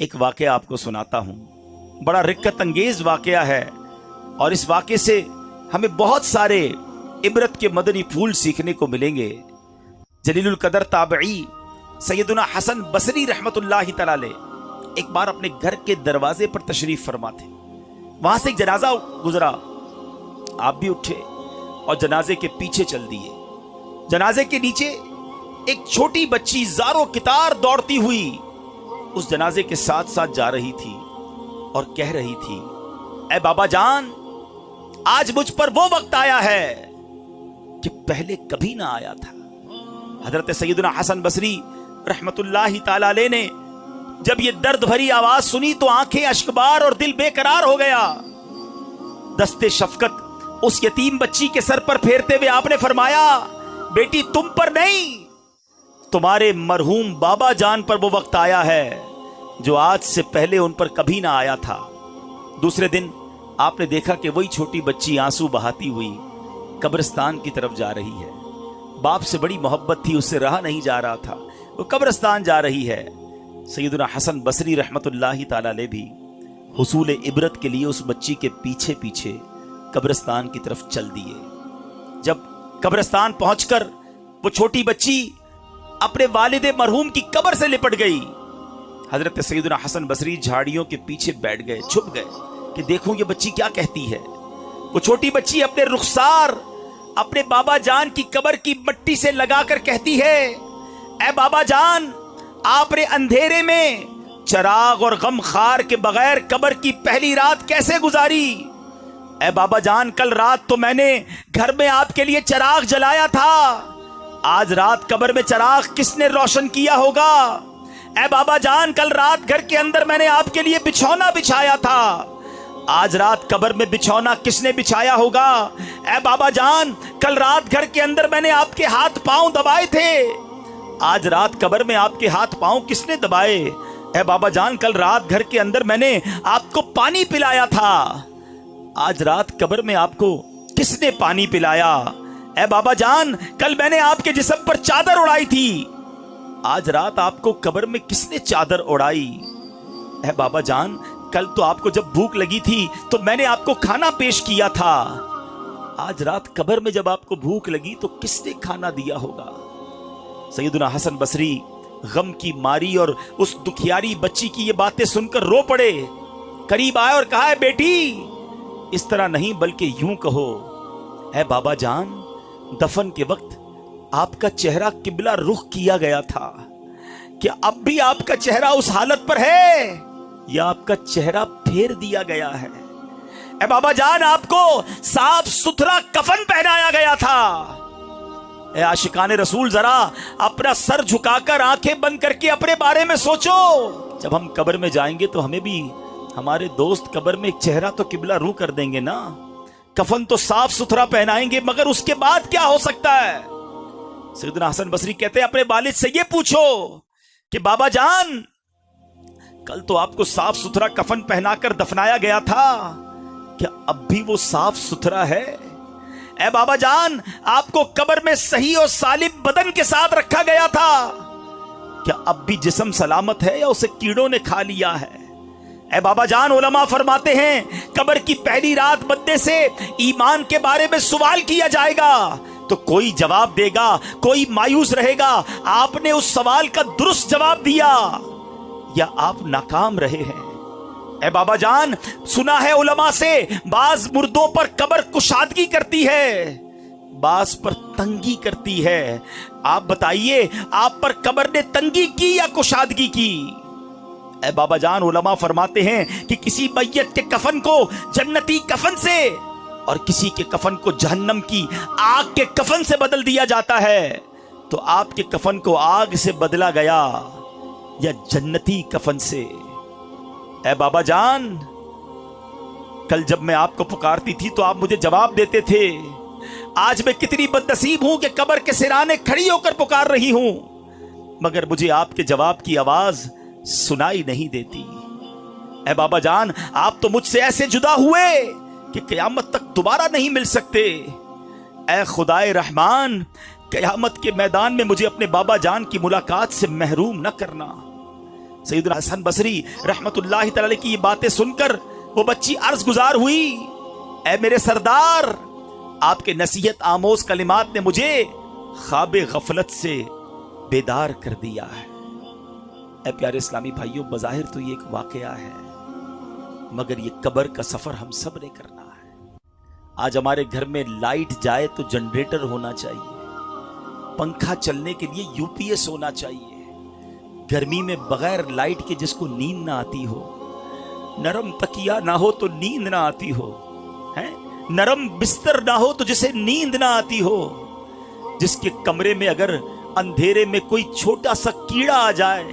ایک واقعہ آپ کو سناتا ہوں. بڑا رقت انگیز واقعہ ہے اور اس واقعے سے ہمیں بہت سارے عبرت کے مدنی پھول سیکھنے کو ملیں گے. جلیل القدر تابعی سیدنا حسن بصری رحمت اللہ تعالی علیہ ایک بار اپنے گھر کے دروازے پر تشریف فرما تھے. وہاں سے ایک جنازہ گزرا. آپ بھی اٹھے اور جنازے کے پیچھے چل دیے. جنازے کے نیچے ایک چھوٹی بچی زارو کتار دوڑتی ہوئی اس جنازے کے ساتھ ساتھ جا رہی تھی اور کہہ رہی تھی, اے بابا جان, آج مجھ پر وہ وقت آیا ہے کہ پہلے کبھی نہ آیا تھا. حضرت سیدنا حسن بصری رحمت اللہ تعالی علیہ نے جب یہ درد بھری آواز سنی تو آنکھیں اشکبار اور دل بے قرار ہو گیا. دستے شفقت اس یتیم بچی کے سر پر پھیرتے ہوئے آپ نے فرمایا, بیٹی تم پر نہیں, تمہارے مرحوم بابا جان پر وہ وقت آیا ہے جو آج سے پہلے ان پر کبھی نہ آیا تھا. دوسرے دن آپ نے دیکھا کہ وہی چھوٹی بچی آنسو بہاتی ہوئی قبرستان کی طرف جا رہی ہے. باپ سے بڑی محبت تھی, اس سے رہا نہیں جا رہا تھا, وہ قبرستان جا رہی ہے. سیدنا حسن بصری رحمت اللہ تعالی علیہ بھی حصول عبرت کے لیے اس بچی کے پیچھے پیچھے قبرستان کی طرف چل دیے. جب قبرستان پہنچ کر وہ چھوٹی بچی اپنے والد مرحوم کی قبر سے لپٹ گئی, حضرت سیدنا حسن بصری جھاڑیوں کے پیچھے بیٹھ گئے, چھپ گئے کہ دیکھوں یہ بچی کیا کہتی ہے. وہ چھوٹی بچی اپنے رخسار اپنے بابا جان کی قبر کی مٹی سے لگا کر کہتی ہے, اے بابا جان, آپ نے اندھیرے میں چراغ اور غم خار کے بغیر قبر کی پہلی رات کیسے گزاری؟ اے بابا جان, کل رات تو میں نے گھر میں آپ کے لیے چراغ جلایا تھا, آج رات قبر میں چراغ کس نے روشن کیا ہوگا؟ اے بابا جان, کل رات گھر کے اندر میں نے آپ کے لیے بچھونا بچھایا تھا, آج رات قبر میں بچھونا کس نے بچھایا ہوگا؟ اے بابا جان, کل رات گھر کے اندر میں نے آپ کے ہاتھ پاؤں دبائے تھے, آج رات قبر میں آپ کے ہاتھ پاؤں کس نے دبائے؟ اے بابا جان, کل رات گھر کے اندر میں نے آپ کو پانی پلایا تھا, آج رات قبر میں آپ کو کس نے پانی پلایا؟ اے بابا جان, کل میں نے آپ کے جسم پر چادر اڑائی تھی, آج رات آپ کو قبر میں کس نے چادر اڑائی؟ اے بابا جان, کل تو آپ کو جب بھوک لگی تھی تو میں نے آپ کو کھانا پیش کیا تھا, آج رات قبر میں جب آپ کو بھوک لگی تو کس نے کھانا دیا ہوگا؟ سیدنا حسن بصری غم کی ماری اور اس دکھیاری بچی کی یہ باتیں سن کر رو پڑے. قریب آئے اور کہا, بیٹی اس طرح نہیں بلکہ یوں کہو, اے بابا جان, دفن کے وقت آپ کا چہرہ قبلہ رخ کیا گیا تھا, کیا اب بھی آپ کا چہرہ اس حالت پر ہے یا آپ کا چہرہ پھیر دیا گیا ہے؟ اے بابا جان, آپ کو صاف ستھرا کفن پہنایا گیا تھا. اے عاشقان رسول, ذرا اپنا سر جھکا کر آنکھیں بند کر کے اپنے بارے میں سوچو. جب ہم قبر میں جائیں گے تو ہمیں بھی ہمارے دوست قبر میں ایک چہرہ تو قبلہ رو کر دیں گے نا, کفن تو صاف ستھرا پہنائیں گے, مگر اس کے بعد کیا ہو سکتا ہے؟ سیدنا حسن بصری کہتے ہیں, اپنے والد سے یہ پوچھو کہ بابا جان, کل تو آپ کو صاف ستھرا کفن پہنا کر دفنایا گیا تھا, کیا اب بھی وہ صاف ستھرا ہے؟ اے بابا جان, آپ کو قبر میں صحیح اور سالم بدن کے ساتھ رکھا گیا تھا, کیا اب بھی جسم سلامت ہے یا اسے کیڑوں نے کھا لیا ہے؟ اے بابا جان, علماء فرماتے ہیں قبر کی پہلی رات بندے سے ایمان کے بارے میں سوال کیا جائے گا تو کوئی جواب دے گا, کوئی مایوس رہے گا. آپ نے اس سوال کا درست جواب دیا یا آپ ناکام رہے ہیں؟ اے بابا جان, سنا ہے علماء سے بعض مردوں پر قبر کشادگی کرتی ہے, بعض پر تنگی کرتی ہے. آپ بتائیے, آپ پر قبر نے تنگی کی یا کشادگی کی؟ اے بابا جان, علماء فرماتے ہیں کہ کسی میت کے کفن کو جنتی کفن سے اور کسی کے کفن کو جہنم کی آگ کے کفن سے بدل دیا جاتا ہے, تو آپ کے کفن کو آگ سے بدلا گیا یا جنتی کفن سے؟ اے بابا جان, کل جب میں آپ کو پکارتی تھی تو آپ مجھے جواب دیتے تھے, آج میں کتنی بد نصیب ہوں کہ قبر کے سرانے کھڑی ہو کر پکار رہی ہوں, مگر مجھے آپ کے جواب کی آواز سنائی نہیں دیتی. اے بابا جان, آپ تو مجھ سے ایسے جدا ہوئے کہ قیامت تک دوبارہ نہیں مل سکتے. اے خدائے رحمان, قیامت کے میدان میں مجھے اپنے بابا جان کی ملاقات سے محروم نہ کرنا. سیدنا حسن بصری رحمتullah تعالی علیہ کی یہ باتیں سن کر وہ بچی عرض گزار ہوئی، اے میرے سردار، آپ کے نصیحت آموز کلمات نے مجھے خواب غفلت سے بیدار کر دیا ہے۔ اے پیارے اسلامی بھائیوں، بظاہر تو یہ ایک واقعہ ہے، مگر یہ قبر کا سفر ہم سب نے کرنا ہے۔ آج ہمارے گھر میں لائٹ جائے تو جنریٹر ہونا چاہیے، پنکھا چلنے کے لیے یو پی ایس ہونا چاہیے۔ گرمی میں بغیر لائٹ کے جس کو نیند نہ آتی ہو، نرم تکیہ نہ ہو تو نیند نہ آتی ہو، نرم بستر نہ ہو تو جسے نیند نہ آتی ہو، جس کے کمرے میں اگر اندھیرے میں کوئی چھوٹا سا کیڑا آ جائے،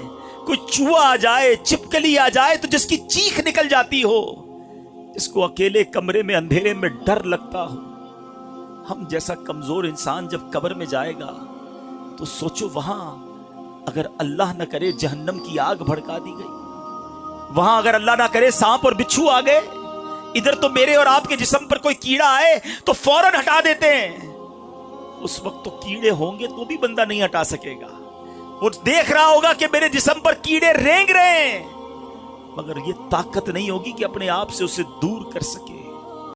کوئی چوہا آ جائے، چھپکلی آ جائے تو جس کی چیخ نکل جاتی ہو، جس کو اکیلے کمرے میں اندھیرے میں ڈر لگتا ہو، ہم جیسا کمزور انسان جب قبر میں جائے گا تو سوچو، وہاں اگر اللہ نہ کرے جہنم کی آگ بھڑکا دی گئی، وہاں اگر اللہ نہ کرے سانپ اور بچھو آ گئے، ادھر تو میرے اور آپ کے جسم پر کوئی کیڑا آئے تو فوراً ہٹا دیتے ہیں، اس وقت تو کیڑے ہوں گے تو بھی بندہ نہیں ہٹا سکے گا، وہ دیکھ رہا ہوگا کہ میرے جسم پر کیڑے رینگ رہے ہیں، مگر یہ طاقت نہیں ہوگی کہ اپنے آپ سے اسے دور کر سکے۔